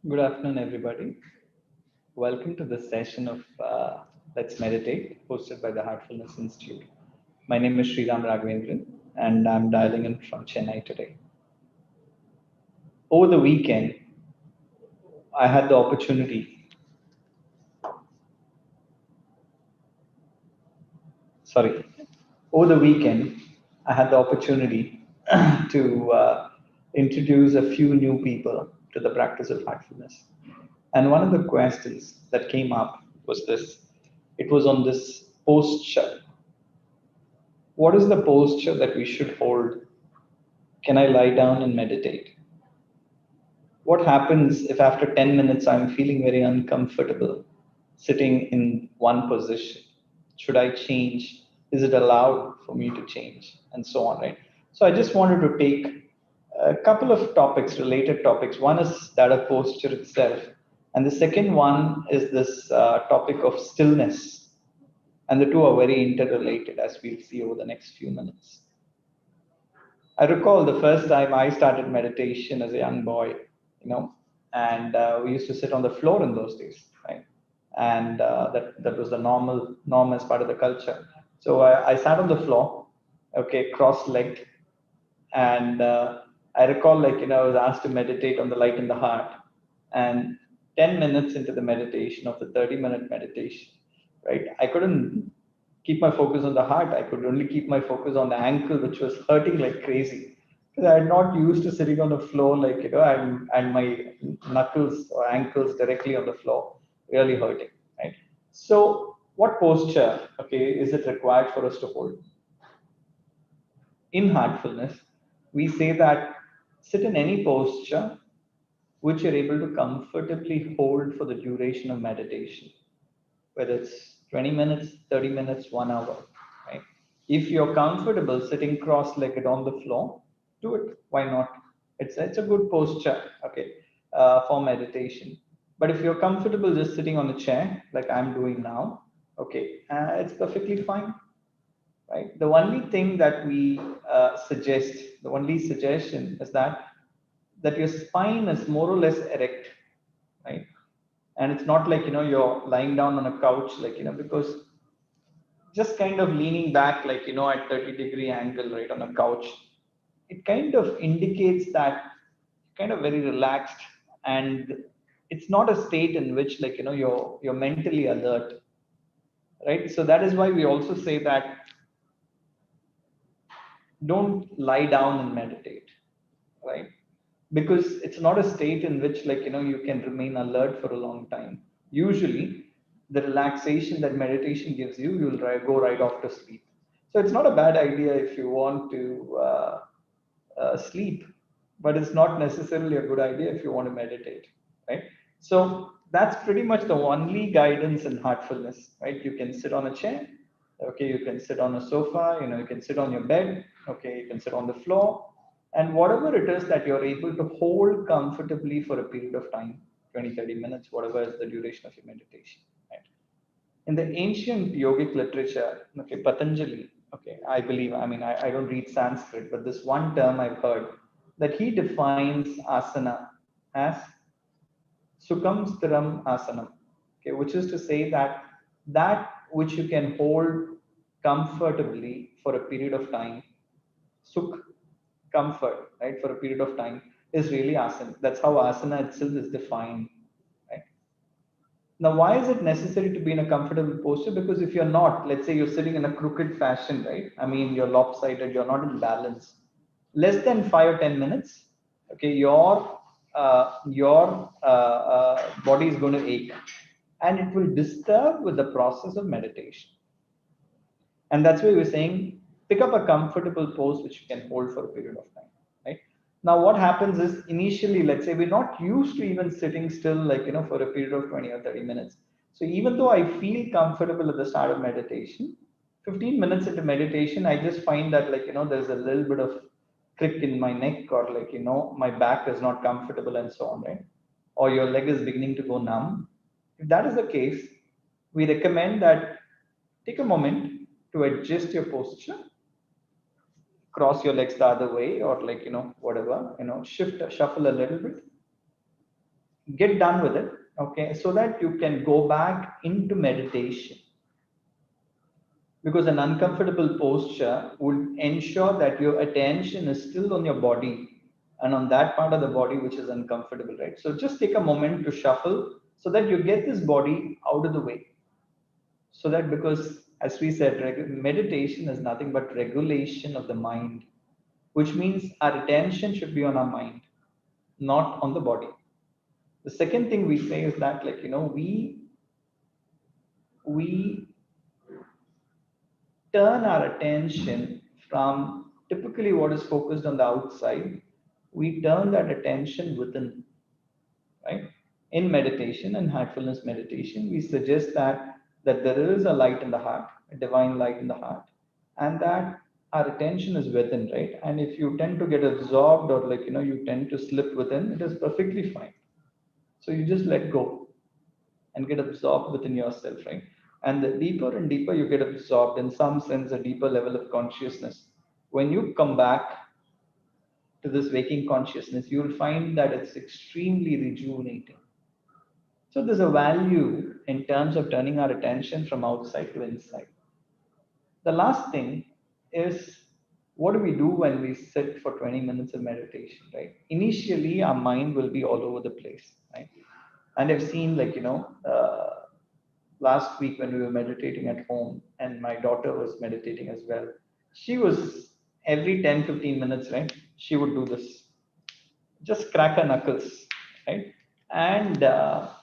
Good afternoon, everybody. Welcome to this session of Let's Meditate, hosted by the Heartfulness Institute. My name is Sriram Raghavendran, and I'm dialing in from Chennai today. Over the weekend, I had the opportunity, sorry, over the weekend, I had the opportunity to introduce a few new people to the practice of heartfulness. And one of the questions that came up was this. It was on this posture. What is the posture that we should hold? Can I lie down and meditate? What happens if after 10 minutes I'm feeling very uncomfortable sitting in one position? Should I change? Is it allowed for me to change? And so on, right? So I just wanted to take a couple of topics, related topics. One is that of posture itself. And the second one is this topic of stillness. And the two are very interrelated, as we'll see over the next few minutes. I recall the first time I started meditation as a young boy, and we used to sit on the floor in those days, right? And that was the norm as part of the culture. So I sat on the floor, okay, cross-legged, and I recall, I was asked to meditate on the light in the heart, and 10 minutes into the meditation of the 30-minute meditation, right, I couldn't keep my focus on the heart. I could only keep my focus on the ankle, which was hurting like crazy, because I'm not used to sitting on the floor, and my knuckles or ankles directly on the floor, really hurting, right? So what posture, okay, is it required for us to hold? In heartfulness, we say that sit in any posture which you're able to comfortably hold for the duration of meditation, whether it's 20 minutes, 30 minutes, 1 hour, right? If you're comfortable sitting cross-legged on the floor, do it. Why not? It's a good posture, okay, for meditation. But if you're comfortable just sitting on a chair, like I'm doing now, okay, it's perfectly fine, right? The only thing that we suggest, the only suggestion is that your spine is more or less erect, right? And it's not like you're lying down on a couch, because just kind of leaning back, at 30-degree angle, right, on a couch, it kind of indicates that kind of very relaxed, and it's not a state in which you're mentally alert, right? So that is why we also say that don't lie down and meditate, right? Because it's not a state in which you can remain alert for a long time. Usually the relaxation that meditation gives you, you'll go right off to sleep. So it's not a bad idea if you want to sleep, but it's not necessarily a good idea if you want to meditate, right? So that's pretty much the only guidance in heartfulness, right? You can sit on a chair, okay, you can sit on a sofa, you can sit on your bed, okay, you can sit on the floor, and whatever it is that you're able to hold comfortably for a period of time, 20, 30 minutes, whatever is the duration of your meditation, right? In the ancient yogic literature, okay, Patanjali, okay, I believe, I don't read Sanskrit, but this one term I've heard, that he defines asana as Sukham Stiram Asanam, okay, which is to say that which you can hold comfortably for a period of time, sukh, comfort, right, for a period of time, is really asana. That's how asana itself is defined, right? Now, why is it necessary to be in a comfortable posture? Because if you're not, let's say you're sitting in a crooked fashion, right? You're lopsided, you're not in balance. Less than 5 or 10 minutes, okay, your body is going to ache, and it will disturb with the process of meditation. And that's why we're saying pick up a comfortable pose which you can hold for a period of time, right? Now what happens is, initially, let's say we're not used to even sitting still, for a period of 20 or 30 minutes. So even though I feel comfortable at the start of meditation, 15 minutes into meditation, I just find that there's a little bit of crick in my neck, or my back is not comfortable, and so on, right? Or your leg is beginning to go numb. If that is the case, we recommend that take a moment to adjust your posture, cross your legs the other way, or whatever, shift, shuffle a little bit, get done with it, okay, so that you can go back into meditation. Because an uncomfortable posture would ensure that your attention is still on your body and on that part of the body which is uncomfortable, right? So just take a moment to shuffle so that you get this body out of the way. So that, because as we said, meditation is nothing but regulation of the mind, which means our attention should be on our mind, not on the body. The second thing we say is that, like, we turn our attention from typically what is focused on the outside, we turn that attention within, right? In meditation and heartfulness meditation, we suggest that there is a light in the heart, a divine light in the heart, and that our attention is within, right? And if you tend to get absorbed, or like you tend to slip within, it is perfectly fine. So you just let go and get absorbed within yourself, right? And the deeper and deeper you get absorbed, in some sense, a deeper level of consciousness. When you come back to this waking consciousness, you'll find that it's extremely rejuvenating. So there's a value in terms of turning our attention from outside to inside. The last thing is, what do we do when we sit for 20 minutes of meditation, right? Initially, our mind will be all over the place, right? And I've seen, like, last week when we were meditating at home and my daughter was meditating as well, she was every 10-15 minutes, right? She would do this, just crack her knuckles, right? And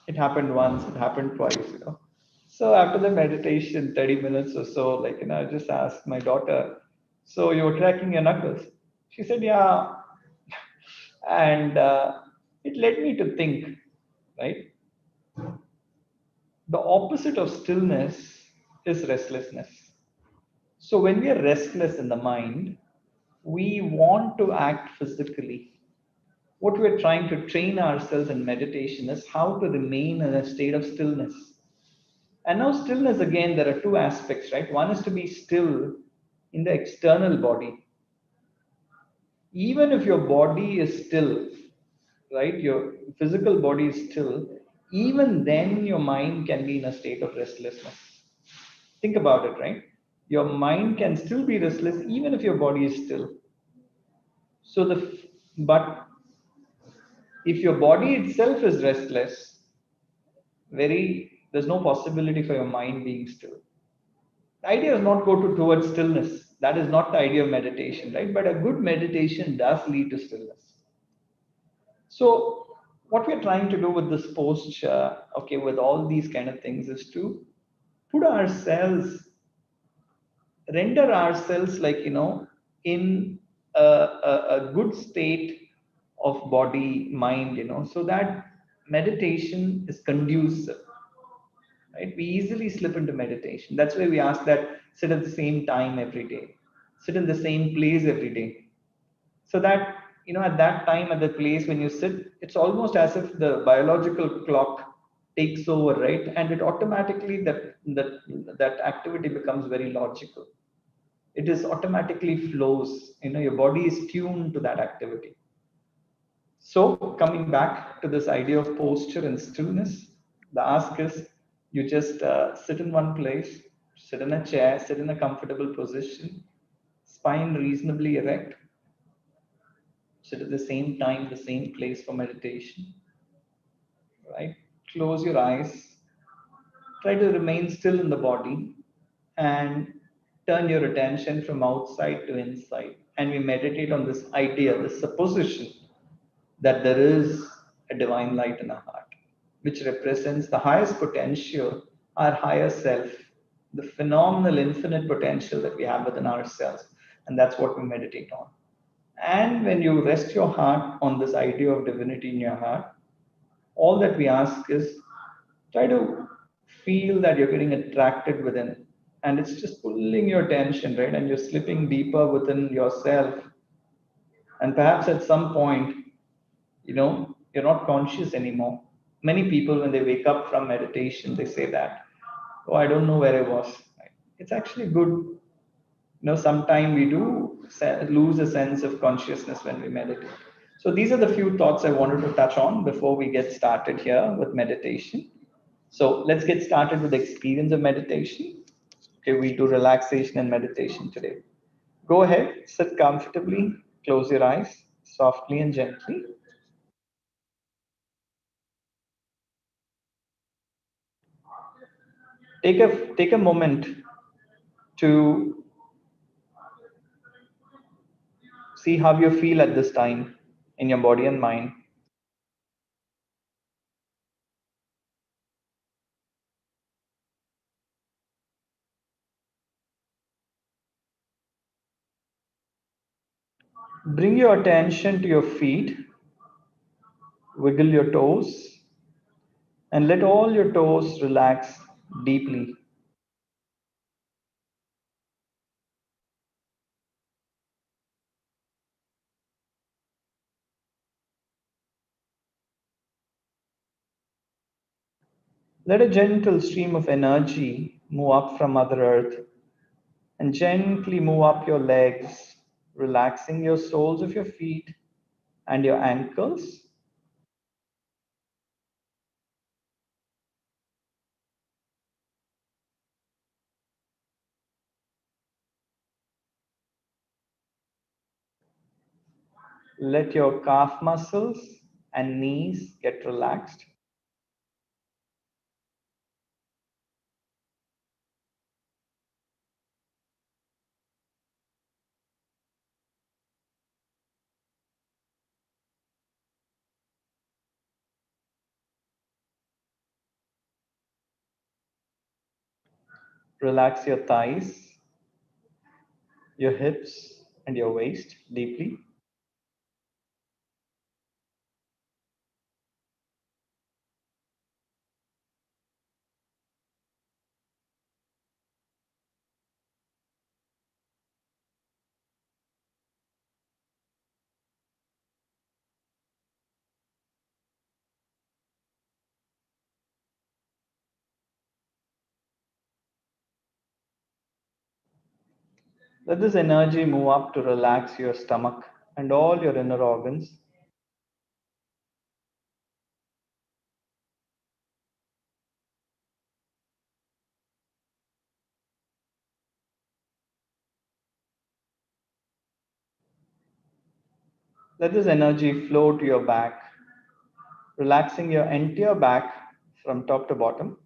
it happened once, it happened twice. So after the meditation, 30 minutes or so, like, I just asked my daughter, so you were cracking your knuckles? She said, yeah. And it led me to think, right? The opposite of stillness is restlessness. So when we are restless in the mind, we want to act physically. What we're trying to train ourselves in meditation is how to remain in a state of stillness. And now, stillness, again, there are two aspects, right? One is to be still in the external body. Even if your body is still, right? Your physical body is still, even then your mind can be in a state of restlessness. Think about it, right? Your mind can still be restless even if your body is still. So but if your body itself is restless, there's no possibility for your mind being still. The idea is not go towards stillness. That is not the idea of meditation, right? But a good meditation does lead to stillness. So what we're trying to do with this posture, okay, with all these kind of things, is to put ourselves, render ourselves, like, in a good state of body, mind, so that meditation is conducive, right? We easily slip into meditation. That's why we ask that sit at the same time every day, sit in the same place every day, so that at that time, at the place when you sit, it's almost as if the biological clock takes over, right? And it automatically, that activity becomes very logical. It is automatically flows, your body is tuned to that activity. So coming back to this idea of posture and stillness, the ask is, you just sit in one place, sit in a chair, sit in a comfortable position, spine reasonably erect, sit at the same time, the same place for meditation, right? Close your eyes, try to remain still in the body, and turn your attention from outside to inside. And we meditate on this idea, this supposition that there is a divine light in our heart, which represents the highest potential, our higher self, the phenomenal infinite potential that we have within ourselves. And that's what we meditate on. And when you rest your heart on this idea of divinity in your heart, all that we ask is, try to feel that you're getting attracted within. And it's just pulling your attention, right? And you're slipping deeper within yourself. And perhaps at some point, you're not conscious anymore. Many people, when they wake up from meditation, they say that, oh, I don't know where I was. Right? It's actually good. Sometimes we do lose a sense of consciousness when we meditate. So these are the few thoughts I wanted to touch on before we get started here with meditation. So let's get started with the experience of meditation. Okay, we do relaxation and meditation today. Go ahead, sit comfortably, close your eyes softly and gently. Take a moment to see how you feel at this time in your body and mind. Bring your attention to your feet, wiggle your toes, and let all your toes relax deeply. Let a gentle stream of energy move up from Mother Earth and gently move up your legs, relaxing your soles of your feet and your ankles. Let your calf muscles and knees get relaxed. Relax your thighs, your hips, and your waist deeply. Let this energy move up to relax your stomach and all your inner organs. Let this energy flow to your back, relaxing your entire back from top to bottom.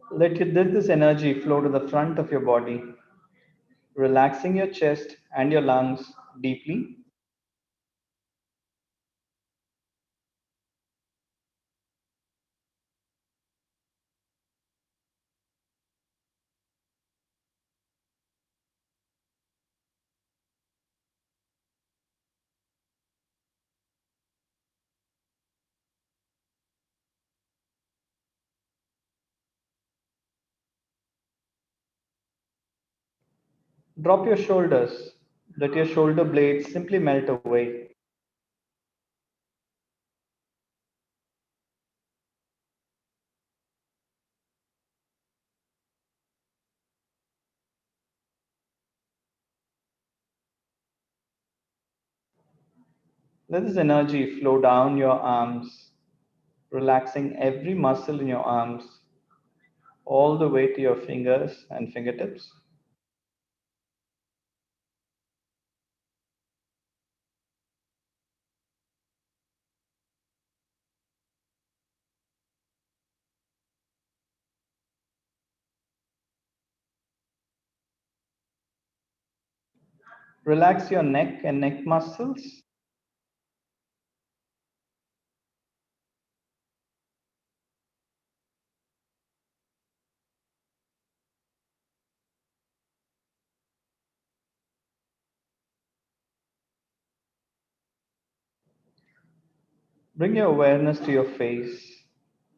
Let this energy flow to the front of your body, relaxing your chest and your lungs deeply. Drop your shoulders. Let your shoulder blades simply melt away. Let this energy flow down your arms, relaxing every muscle in your arms, all the way to your fingers and fingertips. Relax your neck and neck muscles. Bring your awareness to your face,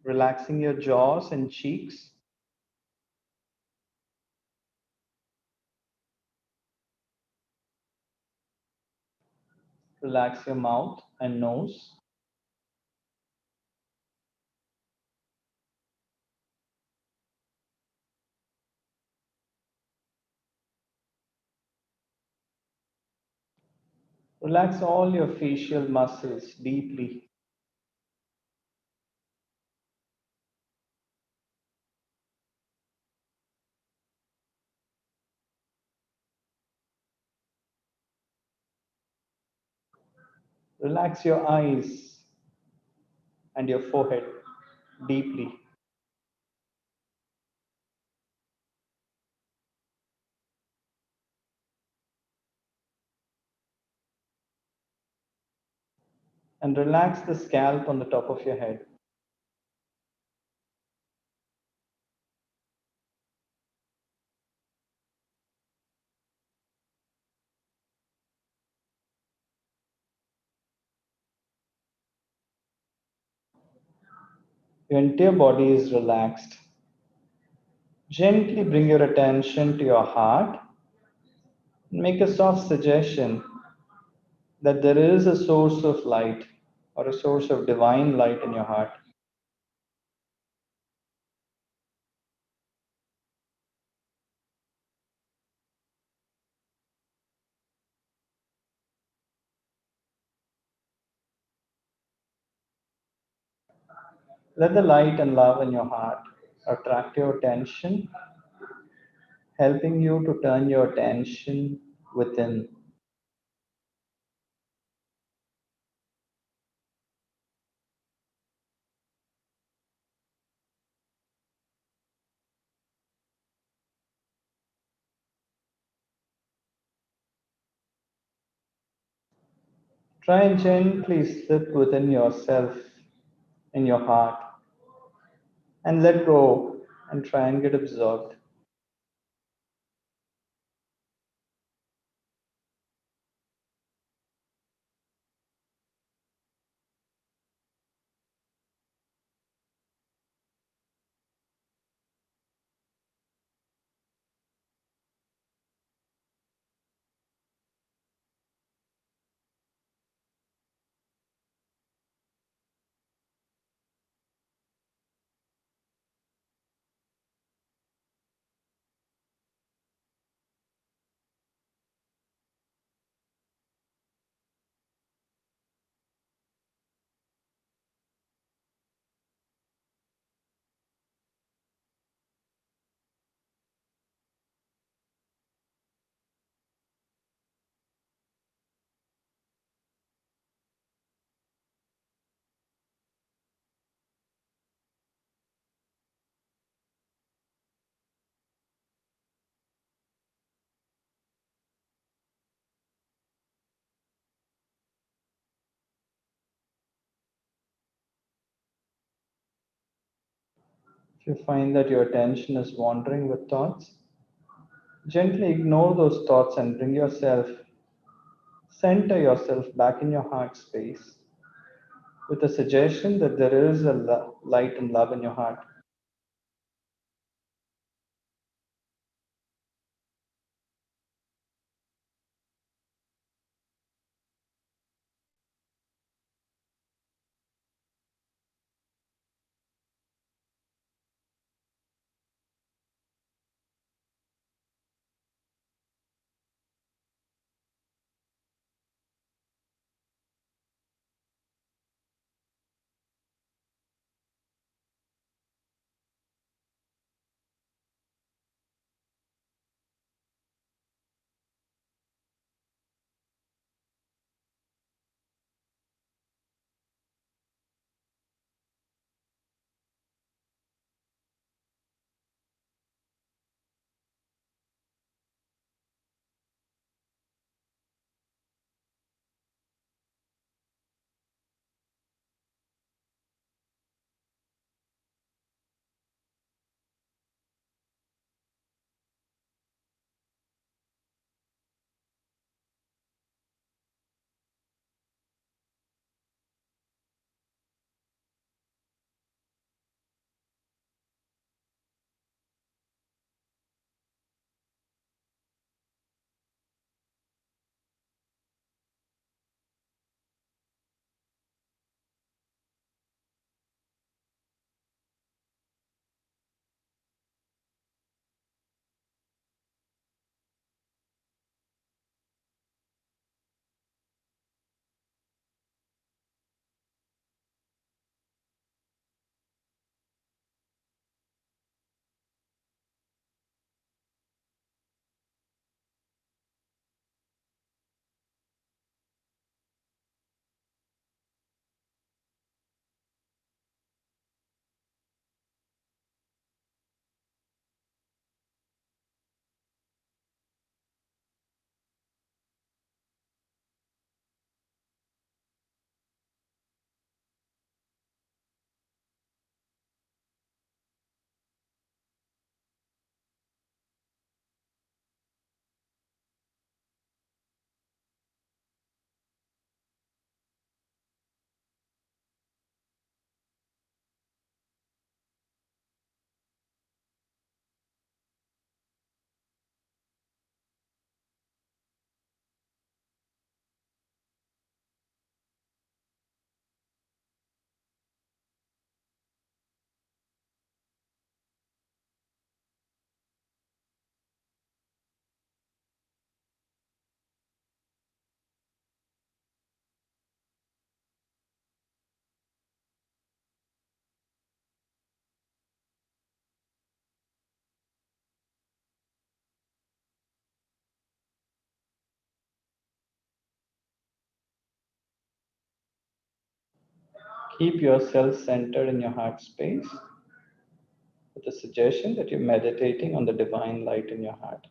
relaxing your jaws and cheeks. Relax your mouth and nose. Relax all your facial muscles deeply. Relax your eyes and your forehead deeply. And relax the scalp on the top of your head. Your entire body is relaxed. Gently bring your attention to your heart and make a soft suggestion that there is a source of light or a source of divine light in your heart. Let the light and love in your heart attract your attention, helping you to turn your attention within. Try and gently slip within yourself in your heart and let go and try and get absorbed. If you find that your attention is wandering with thoughts, gently ignore those thoughts and bring yourself, center yourself back in your heart space with a suggestion that there is a light and love in your heart. Keep yourself centered in your heart space with the suggestion that you're meditating on the divine light in your heart.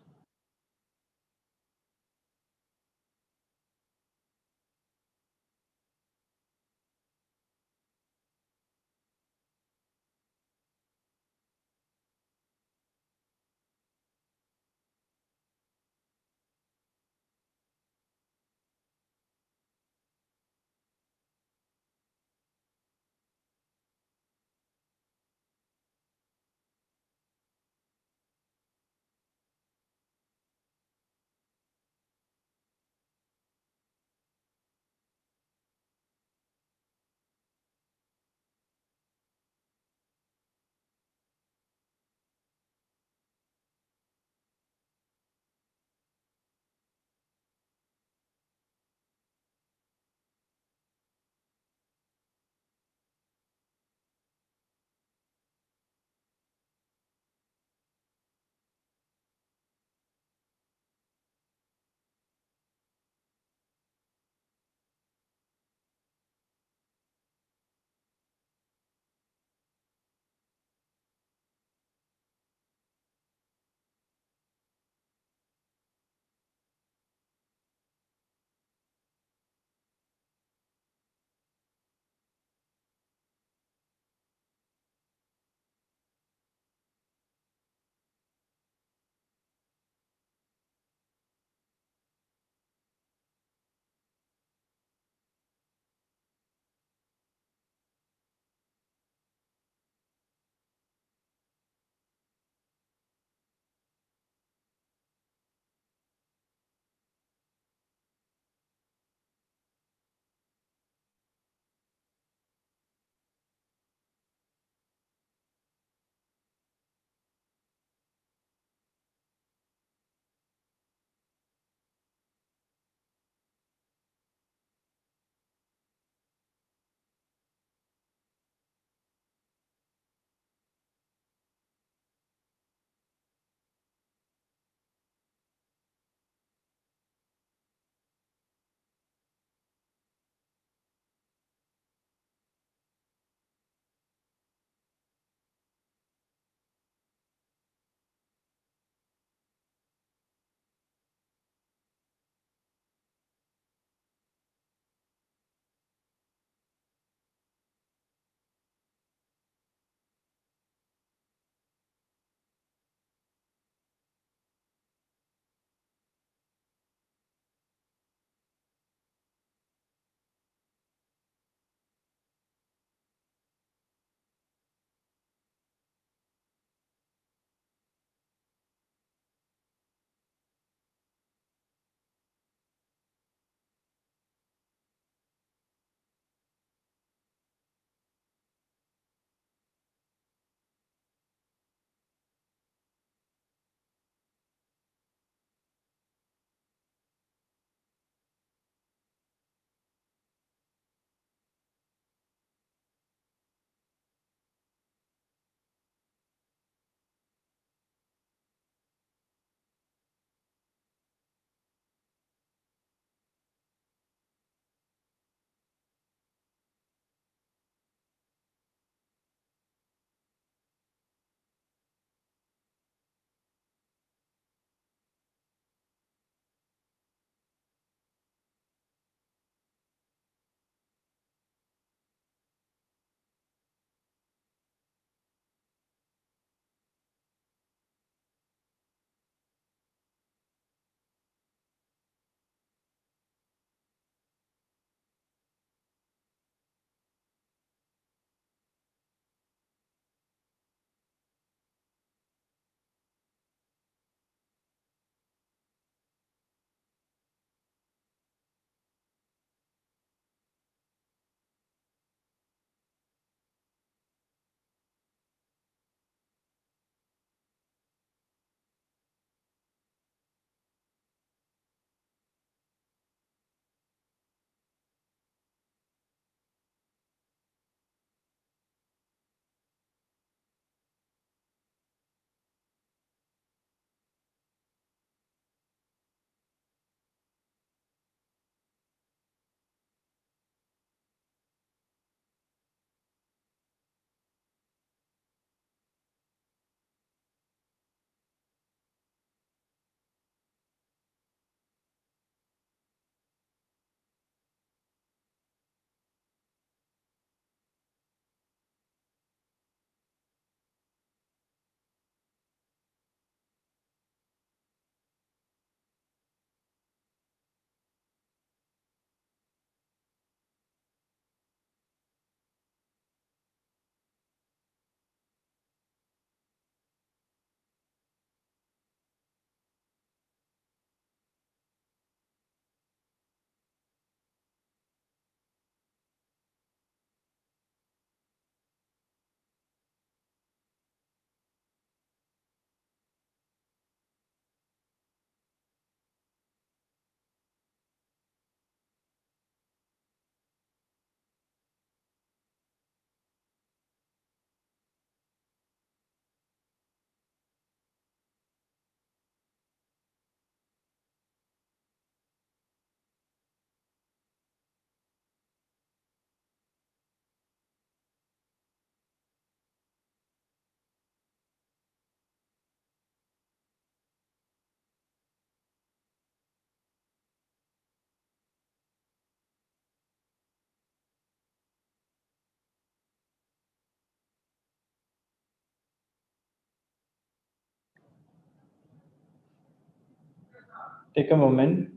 Take a moment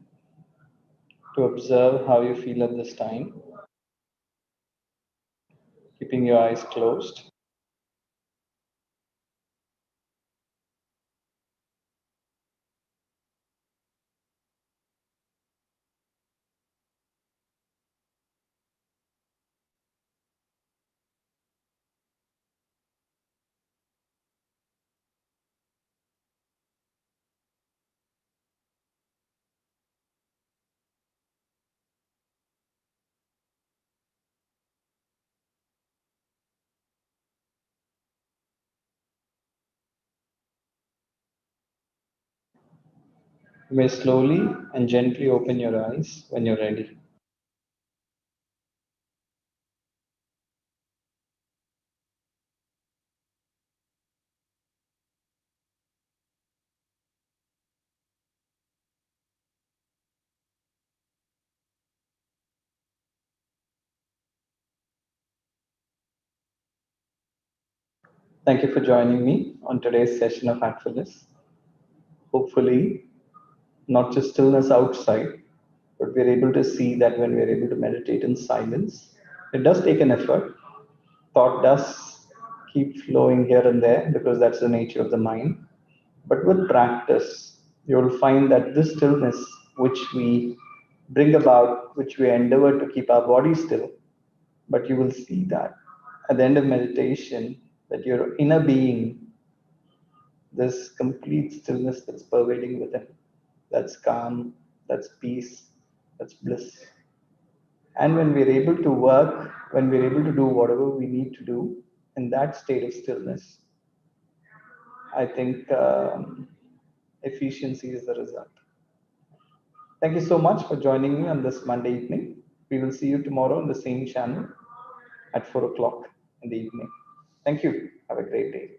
to observe how you feel at this time, keeping your eyes closed. You may slowly and gently open your eyes when you're ready. Thank you for joining me on today's session of Heartfulness. Hopefully, not just stillness outside, but we're able to see that when we're able to meditate in silence, it does take an effort. Thought does keep flowing here and there because that's the nature of the mind. But with practice, you'll find that this stillness, which we bring about, which we endeavor to keep our body still, but you will see that at the end of meditation, that your inner being, this complete stillness that's pervading within, that's calm, that's peace, that's bliss. And when we're able to work, when we're able to do whatever we need to do in that state of stillness, I think efficiency is the result. Thank you so much for joining me on this Monday evening. We will see you tomorrow on the same channel at 4 o'clock in the evening. Thank you. Have a great day.